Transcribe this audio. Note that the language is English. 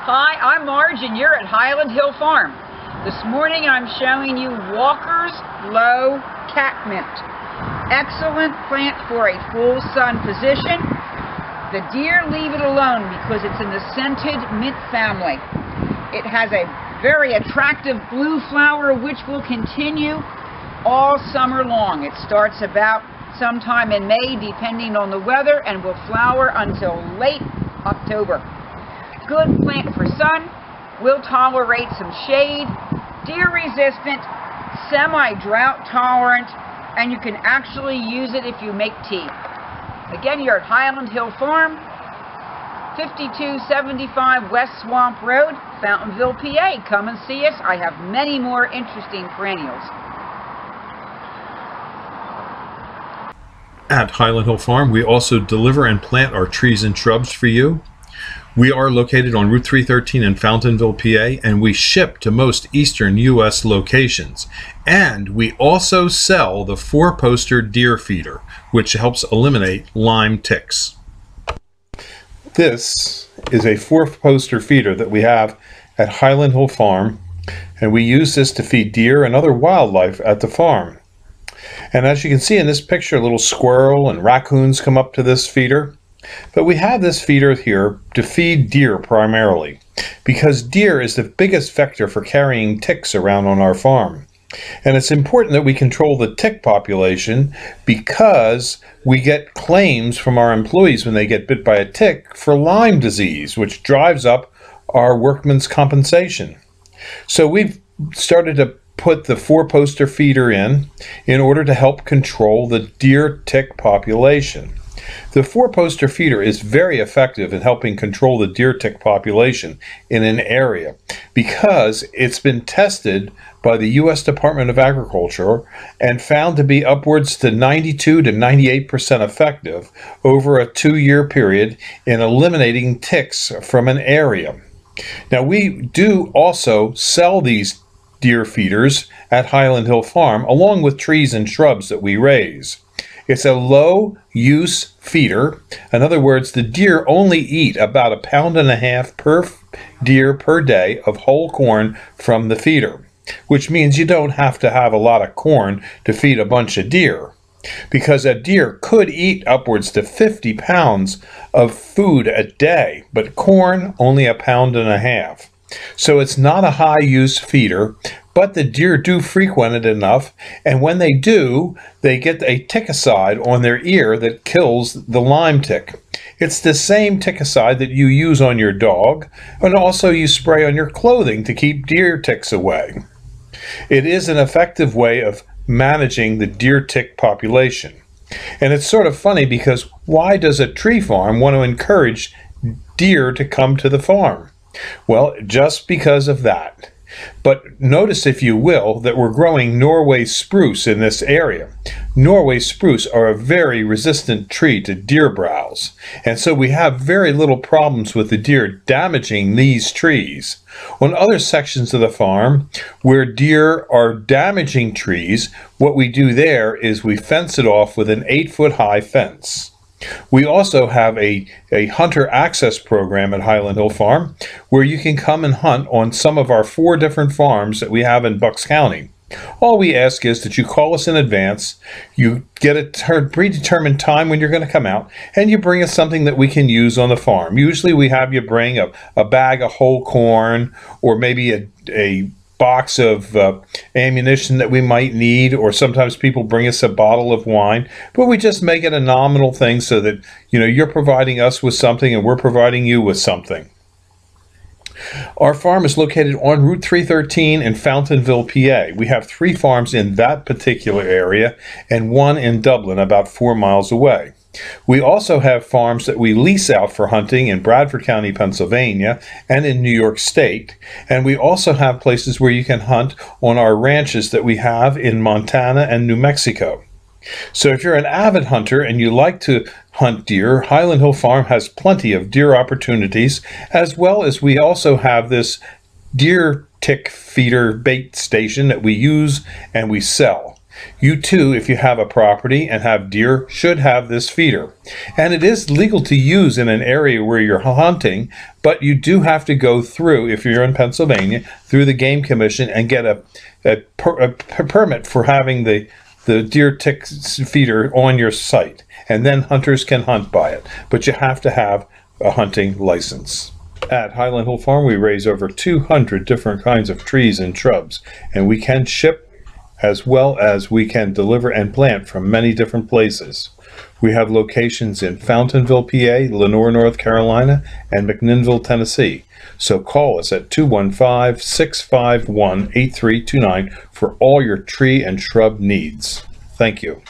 Hi, I'm Marge and you're at Highland Hill Farm. This morning I'm showing you Walker's Low Catmint. Excellent plant for a full sun position. The deer leave it alone because it's in the scented mint family. It has a very attractive blue flower which will continue all summer long. It starts about sometime in May depending on the weather and will flower until late October. Good plant for sun, will tolerate some shade, deer resistant, semi-drought tolerant, and you can actually use it if you make tea. Again, you're at Highland Hill Farm, 5275 West Swamp Road, Fountainville, PA. Come and see us. I have many more interesting perennials. At Highland Hill Farm, we also deliver and plant our trees and shrubs for you. We are located on Route 313 in Fountainville, PA, and we ship to most eastern U.S. locations. And we also sell the 4-poster deer feeder, which helps eliminate Lyme ticks. This is a 4-poster feeder that we have at Highland Hill Farm, and we use this to feed deer and other wildlife at the farm. And as you can see in this picture, little squirrel and raccoons come up to this feeder. But we have this feeder here to feed deer primarily, because deer is the biggest vector for carrying ticks around on our farm. And it's important that we control the tick population because we get claims from our employees when they get bit by a tick for Lyme disease, which drives up our workman's compensation. So we've started to put the 4-poster feeder in order to help control the deer tick population. The 4-poster feeder is very effective in helping control the deer tick population in an area because it's been tested by the U.S. Department of Agriculture and found to be upwards to 92 to 98% effective over a 2-year period in eliminating ticks from an area. Now, we do also sell these deer feeders at Highland Hill Farm along with trees and shrubs that we raise. It's a low-use feeder. In other words, the deer only eat about 1.5 pounds per deer per day of whole corn from the feeder, which means you don't have to have a lot of corn to feed a bunch of deer, because a deer could eat upwards to 50 pounds of food a day, but corn only 1.5 pounds. So it's not a high-use feeder, but the deer do frequent it enough, and when they do, they get a ticicide on their ear that kills the Lyme tick. It's the same ticicide that you use on your dog, and also you spray on your clothing to keep deer ticks away. It is an effective way of managing the deer tick population. And it's sort of funny because why does a tree farm want to encourage deer to come to the farm? Well, just because of that. But notice, if you will, that we're growing Norway spruce in this area. Norway spruce are a very resistant tree to deer browse, and so we have very little problems with the deer damaging these trees. On other sections of the farm where deer are damaging trees, what we do there is we fence it off with an 8-foot-high fence. We also have a hunter access program at Highland Hill Farm where you can come and hunt on some of our 4 different farms that we have in Bucks County. All we ask is that you call us in advance, you get a predetermined time when you're going to come out, and you bring us something that we can use on the farm. Usually we have you bring a bag of whole corn, or maybe a box of ammunition that we might need, or sometimes people bring us a bottle of wine, but we just make it a nominal thing so that you're providing us with something and we're providing you with something. Our farm is located on Route 313 in Fountainville, PA. We have 3 farms in that particular area and 1 in Dublin, about 4 miles away. We also have farms that we lease out for hunting in Bradford County, Pennsylvania, and in New York State. And we also have places where you can hunt on our ranches that we have in Montana and New Mexico. So if you're an avid hunter and you like to hunt deer, Highland Hill Farm has plenty of deer opportunities, as well as we also have this deer tick feeder bait station that we use and we sell. You too, if you have a property and have deer, should have this feeder. And it is legal to use in an area where you're hunting, but you do have to go through, if you're in Pennsylvania, through the Game Commission and get a permit for having the deer tick feeder on your site. And then hunters can hunt by it. But you have to have a hunting license. At Highland Hill Farm, we raise over 200 different kinds of trees and shrubs, and we can ship as well as we can deliver and plant from many different places. We have locations in Fountainville, PA, Lenoir, North Carolina, and McMinnville, Tennessee. So call us at 215-651-8329 for all your tree and shrub needs. Thank you.